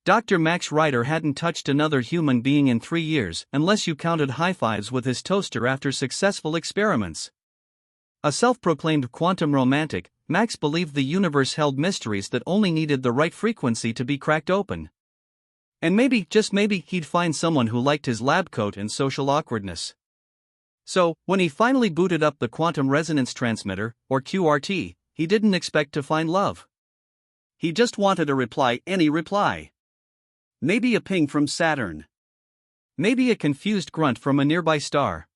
Dr. Max Ryder hadn't touched another human being in 3 years, unless you counted high fives with his toaster after successful experiments. A self-proclaimed quantum romantic, Max believed the universe held mysteries that only needed the right frequency to be cracked open. And maybe, just maybe, he'd find someone who liked his lab coat and social awkwardness. So, when he finally booted up the quantum resonance transmitter, or QRT, he didn't expect to find love. He just wanted a reply, any reply. Maybe a ping from Saturn. Maybe a confused grunt from a nearby star.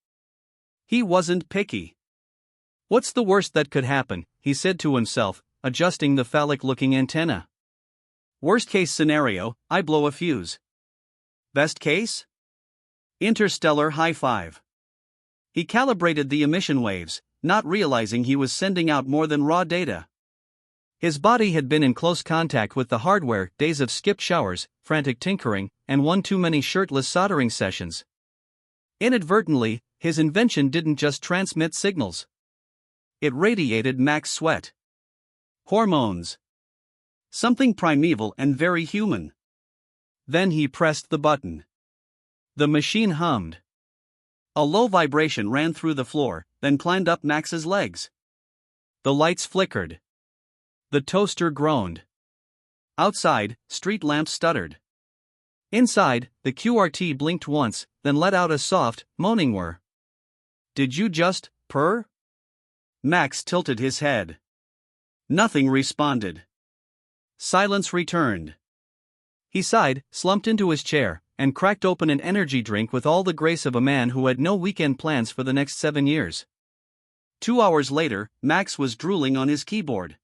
He wasn't picky. What's the worst that could happen, he said to himself, adjusting the phallic-looking antenna. Worst case scenario, I blow a fuse. Best case? Interstellar high five. He calibrated the emission waves, not realizing he was sending out more than raw data. His body had been in close contact with the hardware, days of skipped showers, frantic tinkering, and one too many shirtless soldering sessions. Inadvertently, his invention didn't just transmit signals. It radiated Max sweat. Hormones. Something primeval and very human. Then he pressed the button. The machine hummed. A low vibration ran through the floor, then climbed up Max's legs. The lights flickered. The toaster groaned. Outside, street lamps stuttered. Inside, the QRT blinked once, then let out a soft, moaning whir. Did you just purr? Max tilted his head. Nothing responded. Silence returned. He sighed, slumped into his chair, and cracked open an energy drink with all the grace of a man who had no weekend plans for the next 7 years. 2 hours later, Max was drooling on his keyboard.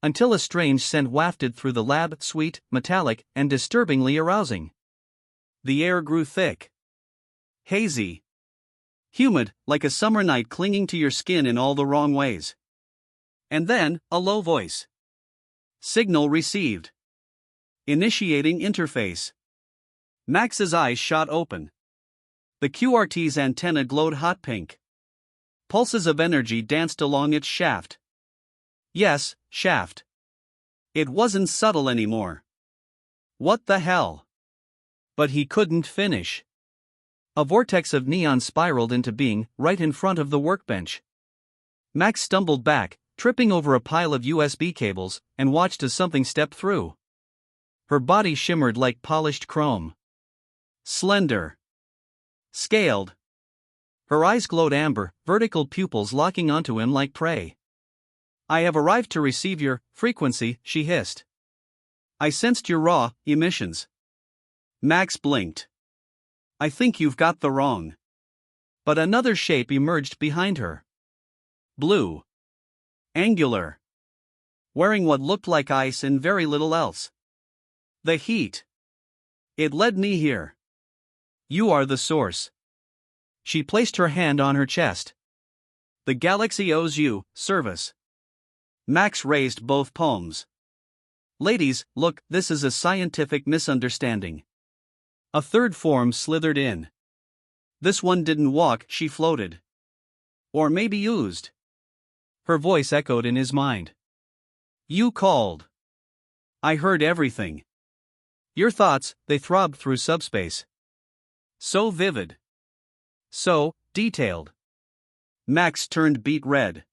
Until a strange scent wafted through the lab, sweet, metallic, and disturbingly arousing. The air grew thick. Hazy. Humid, like a summer night clinging to your skin in all the wrong ways. And then, a low voice. Signal received. Initiating interface. Max's eyes shot open. The QRT's antenna glowed hot pink. Pulses of energy danced along its shaft. Yes, shaft. It wasn't subtle anymore. What the hell? But he couldn't finish. A vortex of neon spiraled into being, right in front of the workbench. Max stumbled back, tripping over a pile of USB cables, and watched as something stepped through. Her body shimmered like polished chrome. Slender. Scaled. Her eyes glowed amber, vertical pupils locking onto him like prey. I have arrived to receive your frequency, she hissed. I sensed your raw emissions. Max blinked. I think you've got the wrong. But another shape emerged behind her. Blue. Angular. Wearing what looked like ice and very little else. The heat. It led me here. You are the source. She placed her hand on her chest. The galaxy owes you service. Max raised both palms. Ladies, look, this is a scientific misunderstanding. A third form slithered in. This one didn't walk, she floated. Or maybe oozed. Her voice echoed in his mind. You called. I heard everything. Your thoughts, they throbbed through subspace. So vivid. So detailed. Max turned beet red.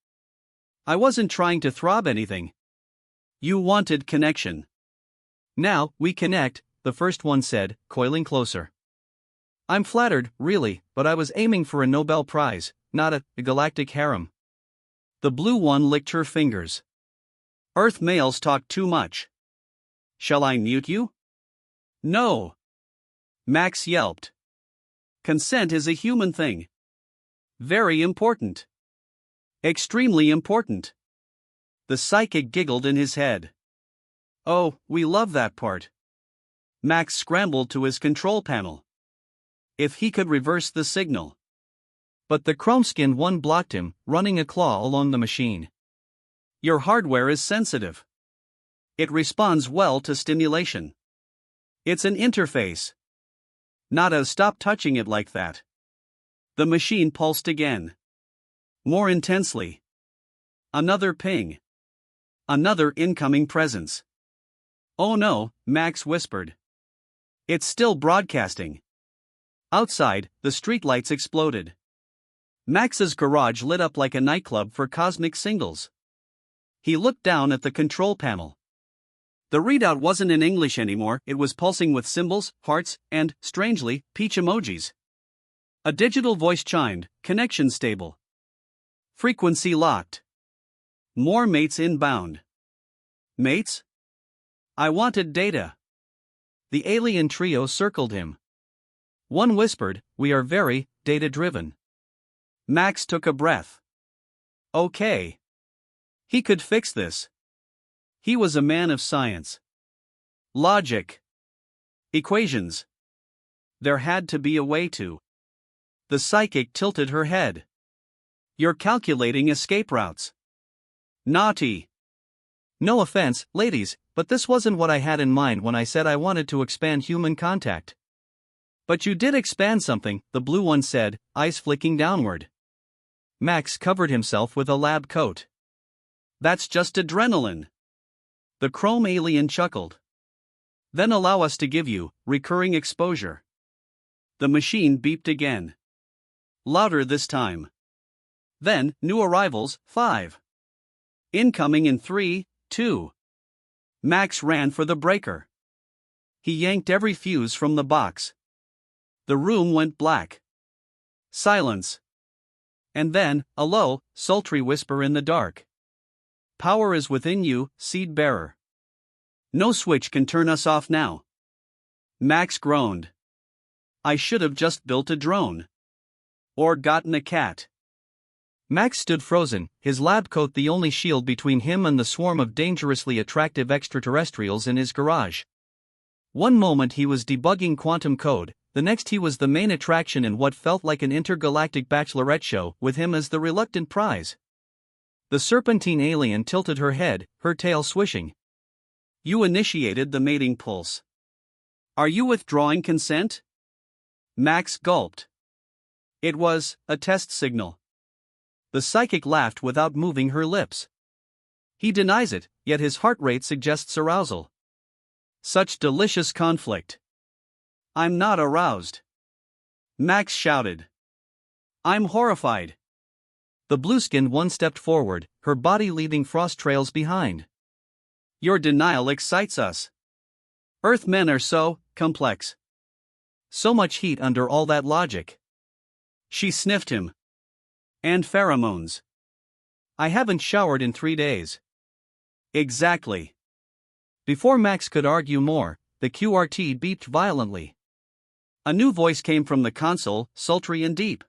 I wasn't trying to throb anything. You wanted connection. Now, we connect, the first one said, coiling closer. I'm flattered, really, but I was aiming for a Nobel Prize, not a galactic harem. The blue one licked her fingers. Earth males talk too much. Shall I mute you? No. Max yelped. Consent is a human thing. Very important. Extremely important. The psychic giggled in his head. Oh, we love that part. Max scrambled to his control panel. If he could reverse the signal. But the chrome-skinned one blocked him, running a claw along the machine. Your hardware is sensitive. It responds well to stimulation. It's an interface. Not a stop touching it like that. The machine pulsed again. More intensely. Another ping. Another incoming presence. Oh no, Max whispered. It's still broadcasting. Outside, the streetlights exploded. Max's garage lit up like a nightclub for cosmic singles. He looked down at the control panel. The readout wasn't in English anymore, it was pulsing with symbols, hearts, and, strangely, peach emojis. A digital voice chimed, connection stable. Frequency locked. More mates inbound. Mates? I wanted data. The alien trio circled him. One whispered, "We are very data-driven." Max took a breath. Okay. He could fix this. He was a man of science. Logic. Equations. There had to be a way to. The psychic tilted her head. You're calculating escape routes. Naughty. No offense, ladies, but this wasn't what I had in mind when I said I wanted to expand human contact. But you did expand something, the blue one said, eyes flicking downward. Max covered himself with a lab coat. That's just adrenaline. The chrome alien chuckled. Then allow us to give you recurring exposure. The machine beeped again. Louder this time. Then, new arrivals, 5. Incoming in 3, 2. Max ran for the breaker. He yanked every fuse from the box. The room went black. Silence. And then, a low, sultry whisper in the dark. Power is within you, seed bearer. No switch can turn us off now. Max groaned. I should have just built a drone. Or gotten a cat. Max stood frozen, his lab coat the only shield between him and the swarm of dangerously attractive extraterrestrials in his garage. One moment he was debugging quantum code, the next he was the main attraction in what felt like an intergalactic bachelorette show, with him as the reluctant prize. The serpentine alien tilted her head, her tail swishing. You initiated the mating pulse. Are you withdrawing consent? Max gulped. It was a test signal. The psychic laughed without moving her lips. He denies it, yet his heart rate suggests arousal. Such delicious conflict. I'm not aroused. Max shouted. I'm horrified. The blue-skinned one stepped forward, her body leaving frost trails behind. Your denial excites us. Earthmen are so complex. So much heat under all that logic. She sniffed him. And pheromones. I haven't showered in 3 days. Exactly. Before Max could argue more, the QRT beeped violently. A new voice came from the console, sultry and deep.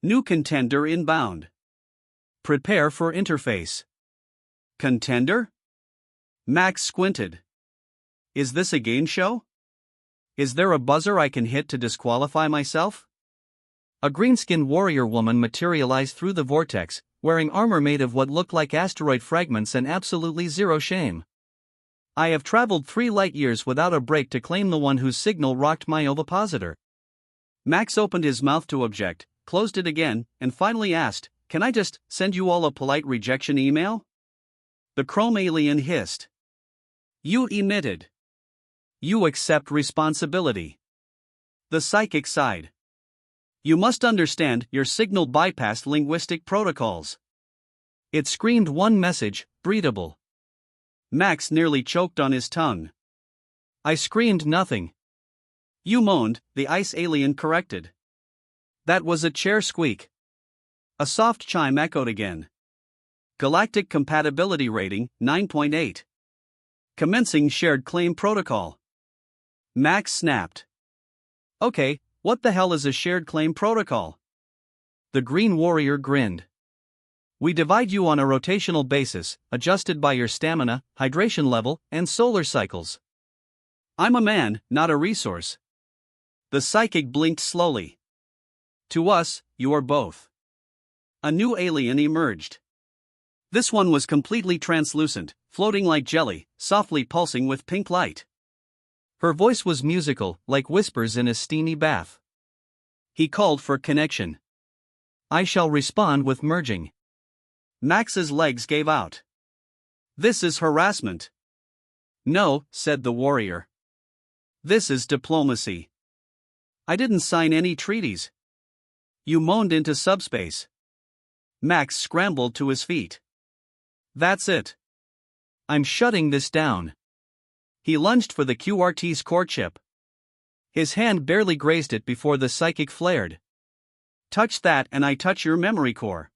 New contender inbound. Prepare for interface. Contender? Max squinted. Is this a game show? Is there a buzzer I can hit to disqualify myself? A green-skinned warrior woman materialized through the vortex, wearing armor made of what looked like asteroid fragments and absolutely zero shame. I have traveled 3 light-years without a break to claim the one whose signal rocked my ovipositor. Max opened his mouth to object, closed it again, and finally asked, Can I just send you all a polite rejection email? The chrome alien hissed. You emitted. You accept responsibility. The psychic sighed. You must understand, your signal bypassed linguistic protocols. It screamed one message, breathable. Max nearly choked on his tongue. I screamed nothing. You moaned, the ice alien corrected. That was a chair squeak. A soft chime echoed again. Galactic compatibility rating, 9.8. Commencing shared claim protocol. Max snapped. Okay, what the hell is a shared claim protocol? The Green Warrior grinned. We divide you on a rotational basis, adjusted by your stamina, hydration level, and solar cycles. I'm a man, not a resource. The psychic blinked slowly. To us, you are both. A new alien emerged. This one was completely translucent, floating like jelly, softly pulsing with pink light. Her voice was musical, like whispers in a steamy bath. He called for connection. I shall respond with merging. Max's legs gave out. This is harassment. No, said the warrior. This is diplomacy. I didn't sign any treaties. You moaned into subspace. Max scrambled to his feet. That's it. I'm shutting this down. He lunged for the QRT's core chip. His hand barely grazed it before the psychic flared. Touch that and I touch your memory core.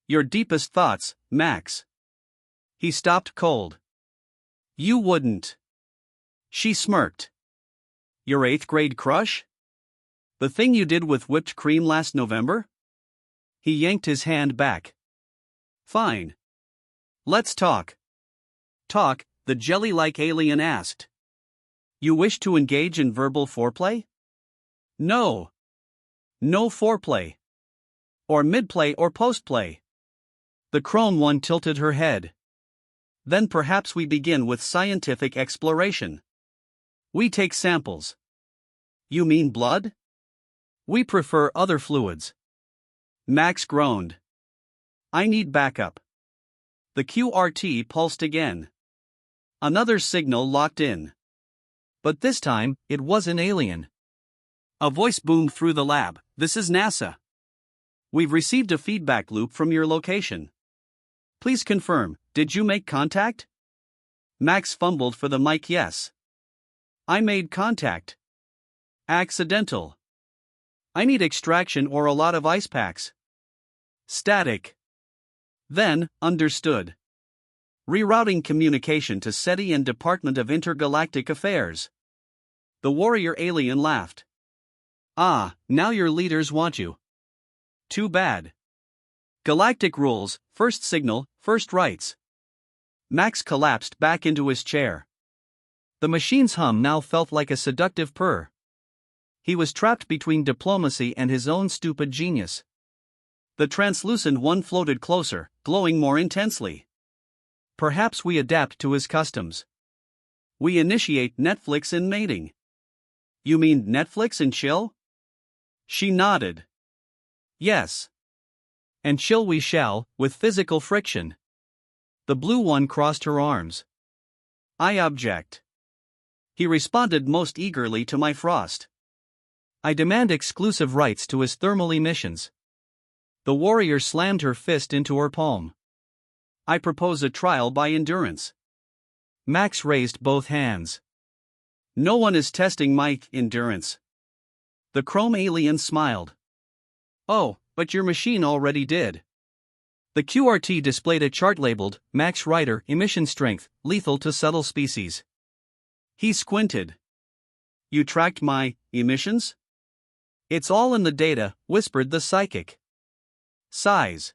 Your deepest thoughts, Max. He stopped cold. You wouldn't. She smirked. Your 8th grade crush? The thing you did with whipped cream last November? He yanked his hand back. Fine. Let's talk. Talk, the jelly-like alien asked. You wish to engage in verbal foreplay? No. No foreplay. Or midplay or postplay. The crone one tilted her head. Then perhaps we begin with scientific exploration. We take samples. You mean blood? We prefer other fluids. Max groaned. I need backup. The QRT pulsed again. Another signal locked in. But this time, it wasn't alien. A voice boomed through the lab. This is NASA. We've received a feedback loop from your location. Please confirm, did you make contact? Max fumbled for the mic. Yes. I made contact. Accidental. I need extraction or a lot of ice packs. Static. Then, understood. Rerouting communication to SETI and Department of Intergalactic Affairs. The warrior alien laughed. Ah, now your leaders want you. Too bad. Galactic rules, first signal, first rights. Max collapsed back into his chair. The machine's hum now felt like a seductive purr. He was trapped between diplomacy and his own stupid genius. The translucent one floated closer, glowing more intensely. Perhaps we adapt to his customs. We initiate Netflix in mating. You mean Netflix and chill? She nodded. Yes. And chill we shall, with physical friction. The blue one crossed her arms. I object. He responded most eagerly to my frost. I demand exclusive rights to his thermal emissions. The warrior slammed her fist into her palm. I propose a trial by endurance. Max raised both hands. No one is testing my endurance. The chrome alien smiled. Oh, but your machine already did. The QRT displayed a chart labeled, Max Rider, emission strength, lethal to subtle species. He squinted. You tracked my emissions? It's all in the data, whispered the psychic. Size.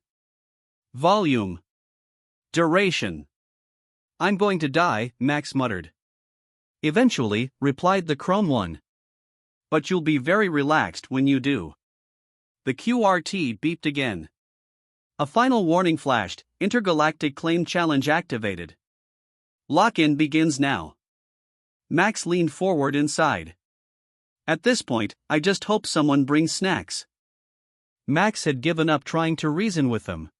Volume. Duration. I'm going to die, Max muttered. Eventually, replied the chrome one. But you'll be very relaxed when you do. The QRT beeped again. A final warning flashed, Intergalactic Claim Challenge activated. Lock-in begins now. Max leaned forward inside. At this point, I just hope someone brings snacks. Max had given up trying to reason with them.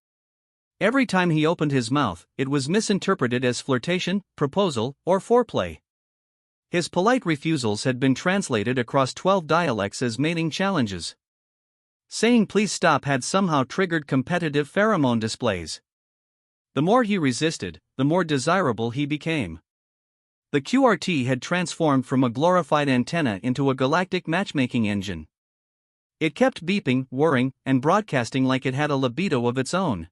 Every time he opened his mouth, it was misinterpreted as flirtation, proposal, or foreplay. His polite refusals had been translated across 12 dialects as mating challenges. Saying please stop had somehow triggered competitive pheromone displays. The more he resisted, the more desirable he became. The QRT had transformed from a glorified antenna into a galactic matchmaking engine. It kept beeping, whirring, and broadcasting like it had a libido of its own.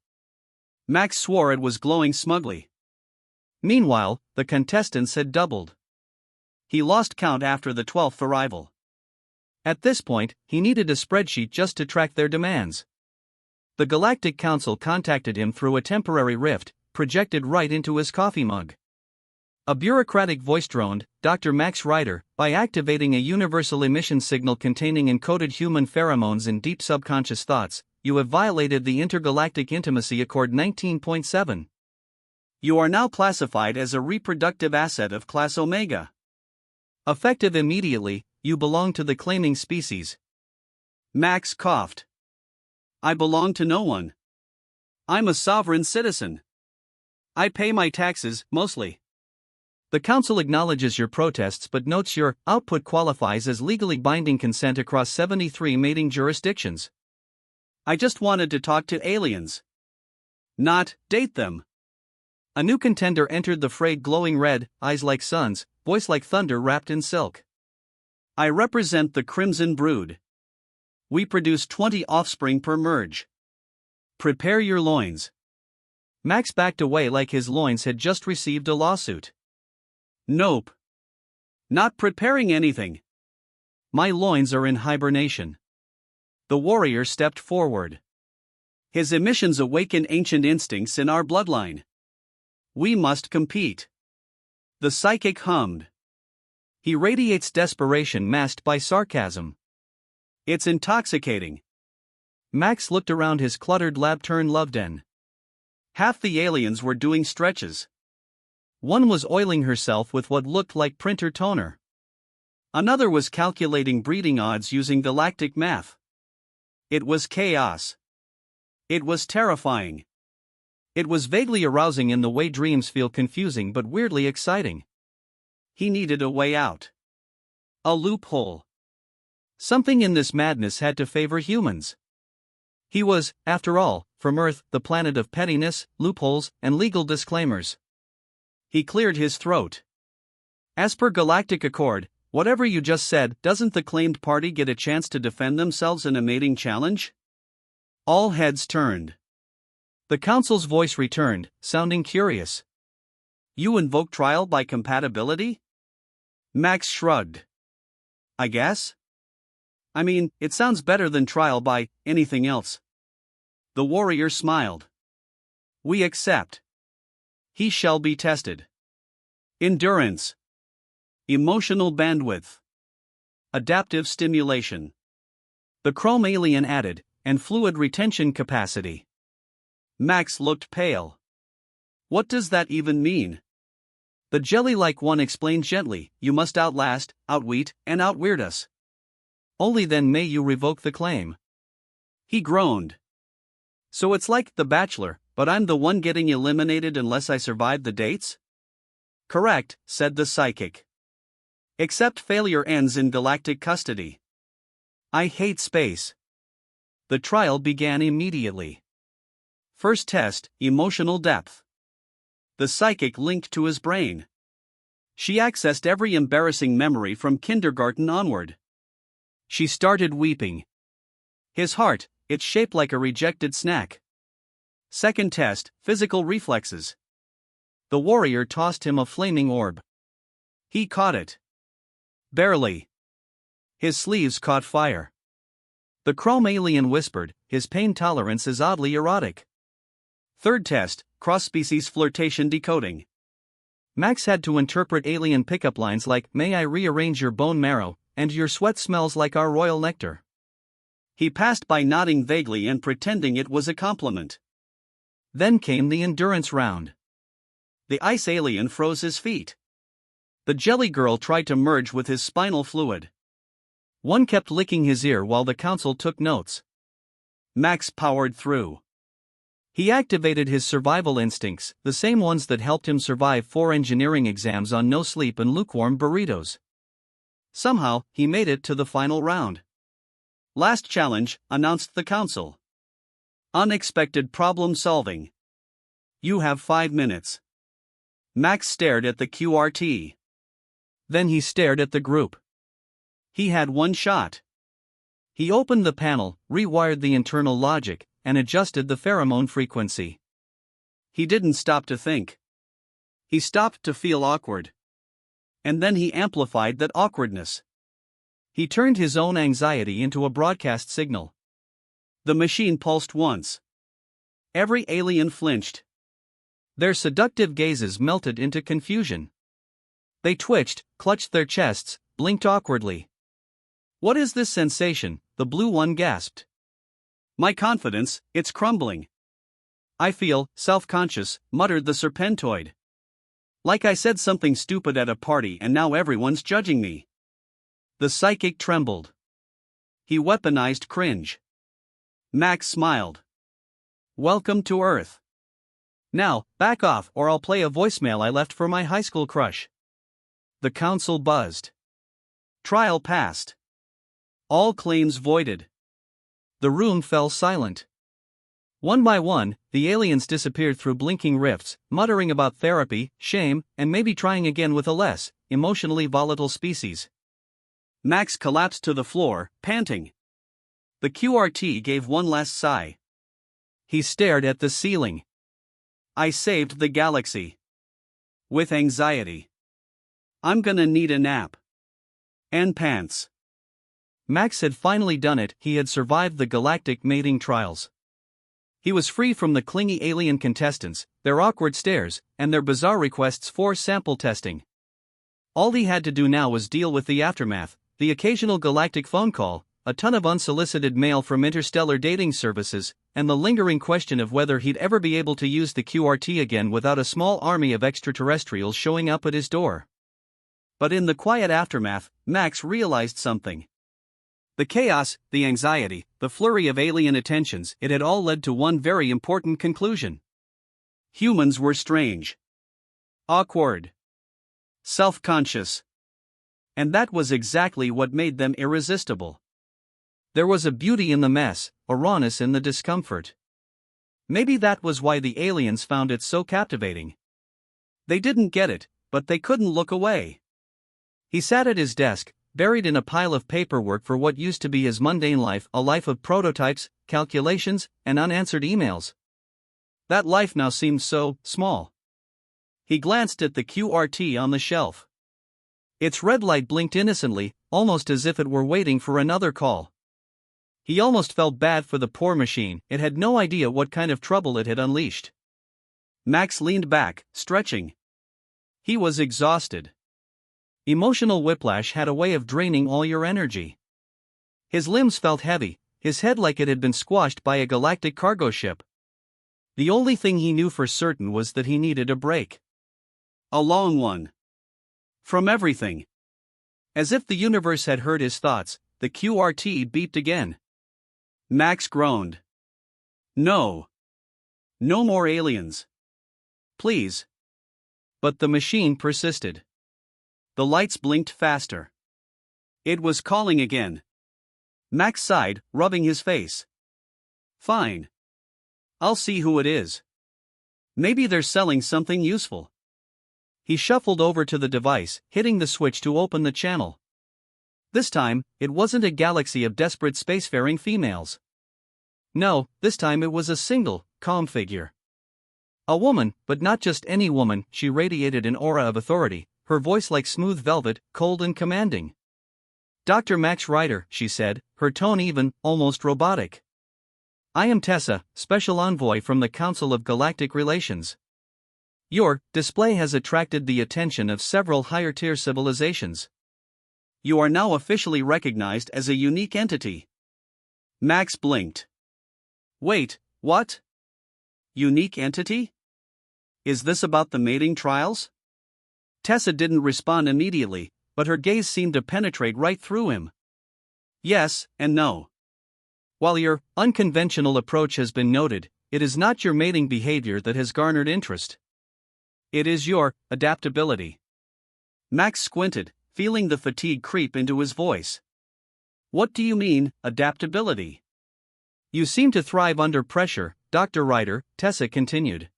Max swore it was glowing smugly. Meanwhile, the contestants had doubled. He lost count after the 12th arrival. At this point, he needed a spreadsheet just to track their demands. The Galactic Council contacted him through a temporary rift, projected right into his coffee mug. A bureaucratic voice droned, Dr. Max Rider, by activating a universal emission signal containing encoded human pheromones in deep subconscious thoughts, you have violated the Intergalactic Intimacy Accord 19.7. You are now classified as a reproductive asset of Class Omega. Effective immediately, you belong to the claiming species. Max coughed. I belong to no one. I'm a sovereign citizen. I pay my taxes, mostly. The council acknowledges your protests but notes your output qualifies as legally binding consent across 73 mating jurisdictions. I just wanted to talk to aliens. Not date them. A new contender entered the fray, glowing red, eyes like suns, voice like thunder wrapped in silk. I represent the Crimson Brood. We produce 20 offspring per merge. Prepare your loins. Max backed away like his loins had just received a lawsuit. Nope. Not preparing anything. My loins are in hibernation. The warrior stepped forward. His emissions awaken ancient instincts in our bloodline. We must compete. The psychic hummed. He radiates desperation masked by sarcasm. It's intoxicating. Max looked around his cluttered lab-turned-love den. Half the aliens were doing stretches. One was oiling herself with what looked like printer toner. Another was calculating breeding odds using galactic math. It was chaos. It was terrifying. It was vaguely arousing in the way dreams feel, confusing but weirdly exciting. He needed a way out. A loophole. Something in this madness had to favor humans. He was, after all, from Earth, the planet of pettiness, loopholes, and legal disclaimers. He cleared his throat. As per Galactic Accord, whatever you just said, doesn't the claimed party get a chance to defend themselves in a mating challenge? All heads turned. The council's voice returned, sounding curious. You invoke trial by compatibility? Max shrugged. I guess? I mean, it sounds better than trial by anything else. The warrior smiled. We accept. He shall be tested. Endurance. Emotional bandwidth. Adaptive stimulation. The chrome alien added, and fluid retention capacity. Max looked pale. What does that even mean? The jelly-like one explained gently, you must outlast, outweed, and outweird us. Only then may you revoke the claim. He groaned. So it's like The Bachelor, but I'm the one getting eliminated unless I survive the dates? Correct, said the psychic. Except failure ends in galactic custody. I hate space. The trial began immediately. First test, emotional depth. The psychic linked to his brain. She accessed every embarrassing memory from kindergarten onward. She started weeping. His heart, it's shaped like a rejected snack. Second test, physical reflexes. The warrior tossed him a flaming orb. He caught it. Barely. His sleeves caught fire. The chrome alien whispered, his pain tolerance is oddly erotic. Third test, cross-species flirtation decoding. Max had to interpret alien pickup lines like, may I rearrange your bone marrow, and your sweat smells like our royal nectar. He passed by nodding vaguely and pretending it was a compliment. Then came the endurance round. The ice alien froze his feet. The jelly girl tried to merge with his spinal fluid. One kept licking his ear while the council took notes. Max powered through. He activated his survival instincts, the same ones that helped him survive 4 engineering exams on no sleep and lukewarm burritos. Somehow, he made it to the final round. Last challenge, announced the council. Unexpected problem solving. You have 5 minutes. Max stared at the QRT. Then he stared at the group. He had one shot. He opened the panel, rewired the internal logic, and adjusted the pheromone frequency. He didn't stop to think. He stopped to feel awkward. And then he amplified that awkwardness. He turned his own anxiety into a broadcast signal. The machine pulsed once. Every alien flinched. Their seductive gazes melted into confusion. They twitched, clutched their chests, blinked awkwardly. What is this sensation? The blue one gasped. My confidence, it's crumbling. I feel self-conscious, muttered the serpentoid. Like I said something stupid at a party and now everyone's judging me. The psychic trembled. He weaponized cringe. Max smiled. Welcome to Earth. Now, back off or I'll play a voicemail I left for my high school crush. The council buzzed. Trial passed. All claims voided. The room fell silent. One by one, the aliens disappeared through blinking rifts, muttering about therapy, shame, and maybe trying again with a less emotionally volatile species. Max collapsed to the floor, panting. The QRT gave one last sigh. He stared at the ceiling. I saved the galaxy. With anxiety. I'm gonna need a nap. And pants. Max had finally done it. He had survived the galactic mating trials. He was free from the clingy alien contestants, their awkward stares, and their bizarre requests for sample testing. All he had to do now was deal with the aftermath, the occasional galactic phone call, a ton of unsolicited mail from interstellar dating services, and the lingering question of whether he'd ever be able to use the QRT again without a small army of extraterrestrials showing up at his door. But in the quiet aftermath, Max realized something. The chaos, the anxiety, the flurry of alien attentions, it had all led to one very important conclusion. Humans were strange. Awkward. Self-conscious. And that was exactly what made them irresistible. There was a beauty in the mess, a rawness in the discomfort. Maybe that was why the aliens found it so captivating. They didn't get it, but they couldn't look away. He sat at his desk, buried in a pile of paperwork for what used to be his mundane life, a life of prototypes, calculations, and unanswered emails. That life now seemed so small. He glanced at the QRT on the shelf. Its red light blinked innocently, almost as if it were waiting for another call. He almost felt bad for the poor machine. It had no idea what kind of trouble it had unleashed. Max leaned back, stretching. He was exhausted. Emotional whiplash had a way of draining all your energy. His limbs felt heavy, his head like it had been squashed by a galactic cargo ship. The only thing he knew for certain was that he needed a break. A long one. From everything. As if the universe had heard his thoughts, the QRT beeped again. Max groaned. No. No more aliens. Please. But the machine persisted. The lights blinked faster. It was calling again. Max sighed, rubbing his face. Fine. I'll see who it is. Maybe they're selling something useful. He shuffled over to the device, hitting the switch to open the channel. This time, it wasn't a galaxy of desperate spacefaring females. No, this time it was a single, calm figure. A woman, but not just any woman. She radiated an aura of authority, her voice like smooth velvet, cold and commanding. Dr. Max Ryder, she said, her tone even, almost robotic. I am Tessa, Special Envoy from the Council of Galactic Relations. Your display has attracted the attention of several higher-tier civilizations. You are now officially recognized as a unique entity. Max blinked. Wait, what? Unique entity? Is this about the mating trials? Tessa didn't respond immediately, but her gaze seemed to penetrate right through him. Yes, and no. While your unconventional approach has been noted, it is not your mating behavior that has garnered interest. It is your adaptability. Max squinted, feeling the fatigue creep into his voice. What do you mean, adaptability? You seem to thrive under pressure, Dr. Ryder, Tessa continued.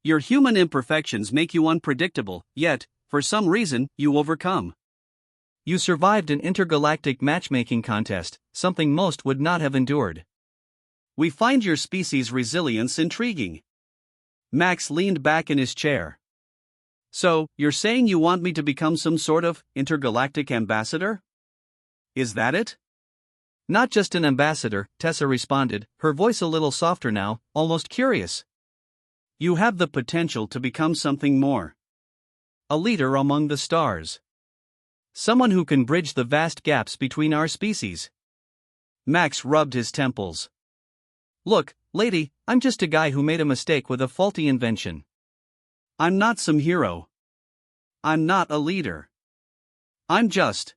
Your human imperfections make you unpredictable, yet, for some reason, you overcome. You survived an intergalactic matchmaking contest, something most would not have endured. We find your species' resilience intriguing. Max leaned back in his chair. So, you're saying you want me to become some sort of intergalactic ambassador? Is that it? Not just an ambassador, Tessa responded, her voice a little softer now, almost curious. You have the potential to become something more. A leader among the stars. Someone who can bridge the vast gaps between our species. Max rubbed his temples. Look, lady, I'm just a guy who made a mistake with a faulty invention. I'm not some hero. I'm not a leader. I'm just.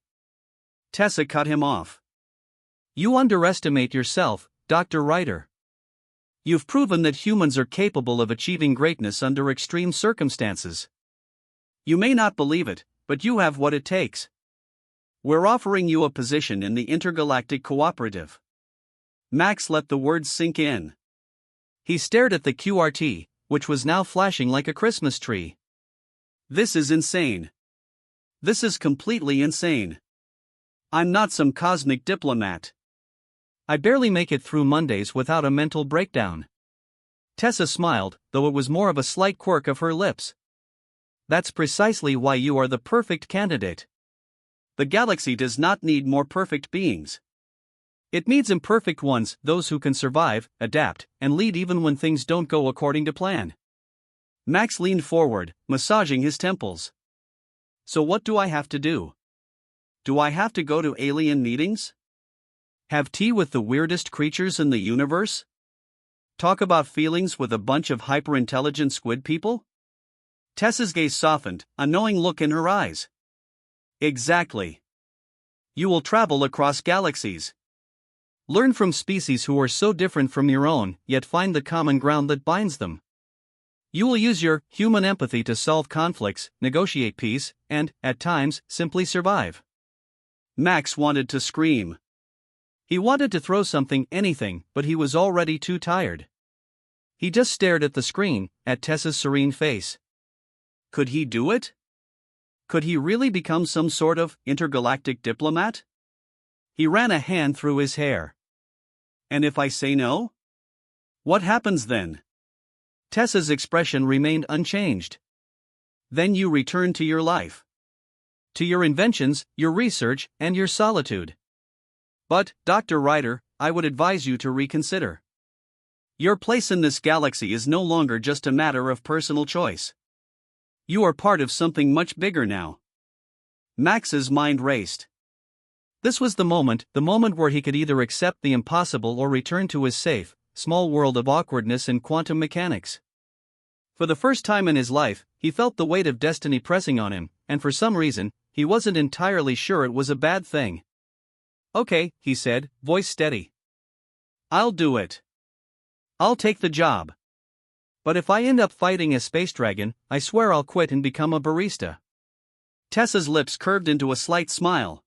Tessa cut him off. You underestimate yourself, Dr. Ryder. You've proven that humans are capable of achieving greatness under extreme circumstances. You may not believe it, but you have what it takes. We're offering you a position in the Intergalactic Cooperative. Max let the words sink in. He stared at the QRT, which was now flashing like a Christmas tree. This is insane. This is completely insane. I'm not some cosmic diplomat. I barely make it through Mondays without a mental breakdown. Tessa smiled, though it was more of a slight quirk of her lips. That's precisely why you are the perfect candidate. The galaxy does not need more perfect beings. It needs imperfect ones, those who can survive, adapt, and lead even when things don't go according to plan. Max leaned forward, massaging his temples. So what do I have to do? Do I have to go to alien meetings? Have tea with the weirdest creatures in the universe? Talk about feelings with a bunch of hyper-intelligent squid people? Tessa's gaze softened, a knowing look in her eyes. Exactly. You will travel across galaxies. Learn from species who are so different from your own, yet find the common ground that binds them. You will use your human empathy to solve conflicts, negotiate peace, and, at times, simply survive. Max wanted to scream. He wanted to throw something, anything, but he was already too tired. He just stared at the screen, at Tessa's serene face. Could he do it? Could he really become some sort of intergalactic diplomat? He ran a hand through his hair. And if I say no? What happens then? Tessa's expression remained unchanged. Then you return to your life. To your inventions, your research, and your solitude. But, Dr. Ryder, I would advise you to reconsider. Your place in this galaxy is no longer just a matter of personal choice. You are part of something much bigger now. Max's mind raced. This was the moment where he could either accept the impossible or return to his safe, small world of awkwardness and quantum mechanics. For the first time in his life, he felt the weight of destiny pressing on him, and for some reason, he wasn't entirely sure it was a bad thing. Okay, he said, voice steady. I'll do it. I'll take the job. But if I end up fighting a space dragon, I swear I'll quit and become a barista. Tessa's lips curved into a slight smile.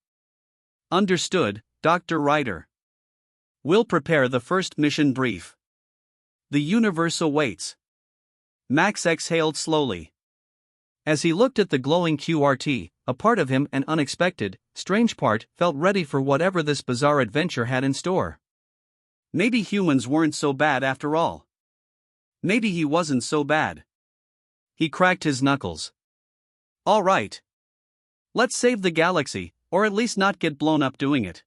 Understood, Dr. Ryder. We'll prepare the first mission brief. The universe awaits. Max exhaled slowly. As he looked at the glowing QRT, a part of him, an unexpected, strange part, felt ready for whatever this bizarre adventure had in store. Maybe humans weren't so bad after all. Maybe he wasn't so bad. He cracked his knuckles. All right. Let's save the galaxy, or at least not get blown up doing it.